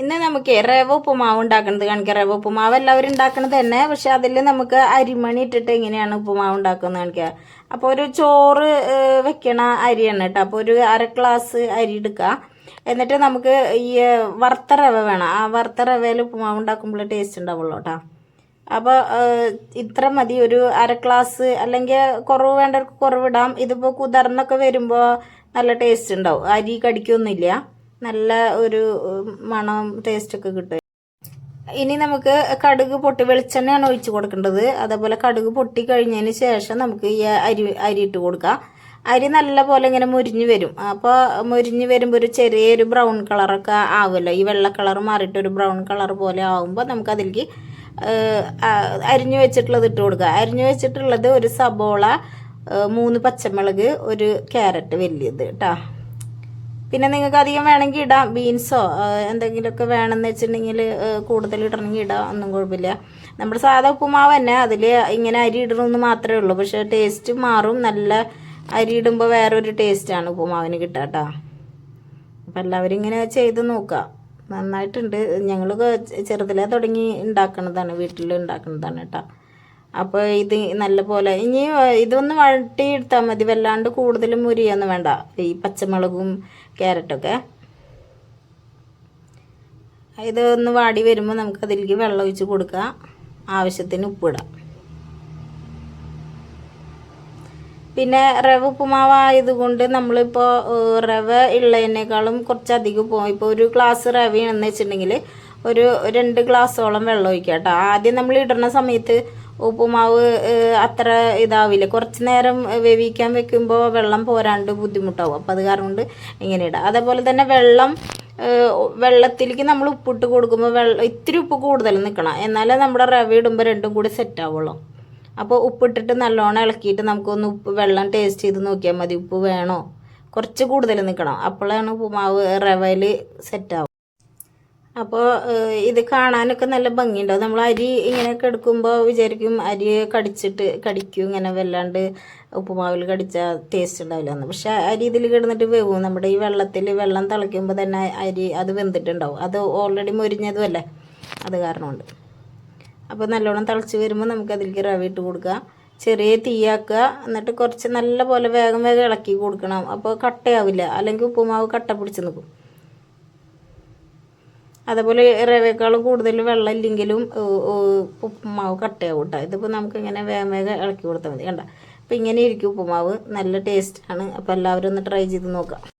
ഇന്ന് നമുക്ക് റവ ഉപ്പുമാവ് ഉണ്ടാക്കുന്നത് കാണിക്കാം. റവ ഉപ്പുമാവ് എല്ലാവരും ഉണ്ടാക്കുന്നത് തന്നെ, പക്ഷെ അതിൽ നമുക്ക് അരിമണി ഇട്ടിട്ട് എങ്ങനെയാണ് ഉപ്പുമാവ് ഉണ്ടാക്കുന്നത് കാണിക്കുക. അപ്പോൾ ഒരു ചോറ് വെക്കണ അരിയാണ് കേട്ടോ. അപ്പോൾ ഒരു 1/2 ഗ്ലാസ് അരി എടുക്കുക. എന്നിട്ട് നമുക്ക് ഈ വറുത്ത റവ വേണം. ആ വറുത്ത റവയിൽ ഉപ്പുമാവ് ഉണ്ടാക്കുമ്പോൾ ടേസ്റ്റ് ഉണ്ടാവുള്ളൂ കേട്ടോ. അപ്പോൾ ഇത്ര മതി, ഒരു 1/2 ഗ്ലാസ്, അല്ലെങ്കിൽ കുറവ് വേണ്ടവർക്ക് കുറവിടാം. ഇതിപ്പോൾ കുതിർന്നൊക്കെ വരുമ്പോൾ നല്ല ടേസ്റ്റ് ഉണ്ടാവും, അരി കടിക്കൊന്നുമില്ല, നല്ല ഒരു മണം ടേസ്റ്റൊക്കെ കിട്ടും. ഇനി നമുക്ക് കടുക് പൊട്ടി വെളിച്ചെണ്ണയാണ് ഒഴിച്ച് കൊടുക്കേണ്ടത്. അതേപോലെ കടുക് പൊട്ടി കഴിഞ്ഞതിന് ശേഷം നമുക്ക് ഈ അരി ഇട്ട് കൊടുക്കാം. അരി നല്ല പോലെ ഇങ്ങനെ മുരിഞ്ഞ് വരും. അപ്പോൾ മുരിഞ്ഞ് വരുമ്പോൾ ഒരു ചെറിയൊരു ബ്രൗൺ കളറൊക്കെ ആവുമല്ലോ, ഈ വെള്ള കളർ മാറിയിട്ട് ഒരു ബ്രൗൺ കളർ പോലെ ആവുമ്പോൾ നമുക്ക് അതിലേക്ക് അരിഞ്ഞു വെച്ചിട്ടുള്ളത് ഇട്ട് കൊടുക്കുക. അരിഞ്ഞു വെച്ചിട്ടുള്ളത് ഒരു സബോള, 3 പച്ചമുളക്, ഒരു ക്യാരറ്റ് വലിയത് കേട്ടോ. പിന്നെ നിങ്ങൾക്ക് അധികം വേണമെങ്കിൽ ഇടാം, ബീൻസോ എന്തെങ്കിലുമൊക്കെ വേണമെന്ന് വെച്ചിട്ടുണ്ടെങ്കിൽ കൂടുതൽ ഇടണമെങ്കിൽ ഇടാം, ഒന്നും കുഴപ്പമില്ല. നമ്മുടെ സാധാ ഉപ്പുമാവ് തന്നെ, അതിൽ ഇങ്ങനെ അരി ഇടണമെന്ന് മാത്രമേ ഉള്ളൂ. പക്ഷേ ടേസ്റ്റ് മാറും, നല്ല അരി ഇടുമ്പോൾ വേറൊരു ടേസ്റ്റാണ് ഉപ്പുമാവിന് കിട്ടുക കേട്ടോ. അപ്പം എല്ലാവരും ഇങ്ങനെ ചെയ്ത് നോക്കുക, നന്നായിട്ടുണ്ട്. ഞങ്ങൾ ചെറുതിലേ തുടങ്ങി ഉണ്ടാക്കുന്നതാണ്, വീട്ടിൽ ഉണ്ടാക്കുന്നതാണ് കേട്ടോ. അപ്പോൾ ഇത് നല്ല പോലെ ഇനി ഇതൊന്ന് വഴട്ടി എടുത്താൽ മതി, വല്ലാണ്ട് കൂടുതലും മുരിയൊന്നും വേണ്ട. ഈ പച്ചമുളകും ക്യാരറ്റൊക്കെ ഇതൊന്ന് വാടി വരുമ്പോൾ നമുക്ക് അതിലേക്ക് വെള്ളം ഒഴിച്ച് കൊടുക്കുക, ആവശ്യത്തിന് ഉപ്പിടാം. പിന്നെ റവ ഉപ്പുമാവായതുകൊണ്ട് നമ്മളിപ്പോൾ റവ ഉള്ളതിനേക്കാളും കുറച്ചധികം പോകും. ഇപ്പോൾ ഒരു ഗ്ലാസ് റവയാണെന്ന് വെച്ചിട്ടുണ്ടെങ്കിൽ ഒരു 2 ഗ്ലാസ്സോളം വെള്ളം ഒഴിക്കുക കേട്ടോ. ആദ്യം നമ്മൾ ഇടുന്ന സമയത്ത് ഉപ്പുമാവ് അത്ര ഇതാവില്ല, കുറച്ച് നേരം വേവിക്കാൻ വെക്കുമ്പോൾ വെള്ളം പോരാണ്ട് ബുദ്ധിമുട്ടാവും. അപ്പോൾ അത് കാരണം കൊണ്ട് ഇങ്ങനെ ഇടാം. അതേപോലെ തന്നെ വെള്ളത്തിലേക്ക് നമ്മൾ ഉപ്പിട്ട് കൊടുക്കുമ്പോൾ ഇത്തിരി ഉപ്പ് കൂടുതൽ നിൽക്കണം, എന്നാലേ നമ്മുടെ റവ ഇടുമ്പോൾ രണ്ടും കൂടി സെറ്റ് ആവുള്ളൂ. അപ്പോൾ ഉപ്പിട്ടിട്ട് നല്ലോണം ഇളക്കിയിട്ട് നമുക്കൊന്ന് വെള്ളം ടേസ്റ്റ് ചെയ്ത് നോക്കിയാൽ മതി, ഉപ്പ് വേണോ, കുറച്ച് കൂടുതൽ നിൽക്കണം, അപ്പോഴാണ് ഉപ്പുമാവ് റവയിൽ സെറ്റാവും. അപ്പോൾ ഇത് കാണാനൊക്കെ നല്ല ഭംഗിയുണ്ടാവും. നമ്മൾ അരി ഇങ്ങനെയൊക്കെ എടുക്കുമ്പോൾ വിചാരിക്കും അരി കടിക്കും ഇങ്ങനെ, വല്ലാണ്ട് ഉപ്പുമാവിൽ കടിച്ചാൽ ടേസ്റ്റ് ഉണ്ടാവില്ല എന്ന്. പക്ഷേ അരി ഇതിൽ കിടന്നിട്ട് വേവും. നമ്മുടെ ഈ വെള്ളം തിളയ്ക്കുമ്പോൾ തന്നെ അരി അത് വെന്തിട്ടുണ്ടാവും, അത് ഓൾറെഡി മുരിഞ്ഞതും അല്ലേ, അത് കാരണമുണ്ട്. അപ്പോൾ നല്ലോണം തിളച്ച് വരുമ്പോൾ നമുക്ക് അതിലേക്ക് റവ ഇട്ട് കൊടുക്കുക, ചെറിയ തീയാക്കുക. എന്നിട്ട് കുറച്ച് നല്ല പോലെ വേഗം ഇളക്കി കൊടുക്കണം. അപ്പോൾ കട്ടയാവില്ല, അല്ലെങ്കിൽ ഉപ്പുമാവ് കട്ട പിടിച്ച് നിൽക്കും. അതേപോലെ റവയേക്കാളും കൂടുതൽ വെള്ളം ഇല്ലെങ്കിലും ഉപ്പുമാവ് കട്ടയാവും കേട്ടോ. ഇതിപ്പോൾ നമുക്കിങ്ങനെ വേഗം ഇളക്കി കൊടുത്താൽ മതി കണ്ട. അപ്പോൾ ഇങ്ങനെ ഇരിക്കും ഉപ്പുമാവ്, നല്ല ടേസ്റ്റാണ്. അപ്പോൾ എല്ലാവരും ഒന്ന് ട്രൈ ചെയ്ത് നോക്കാം.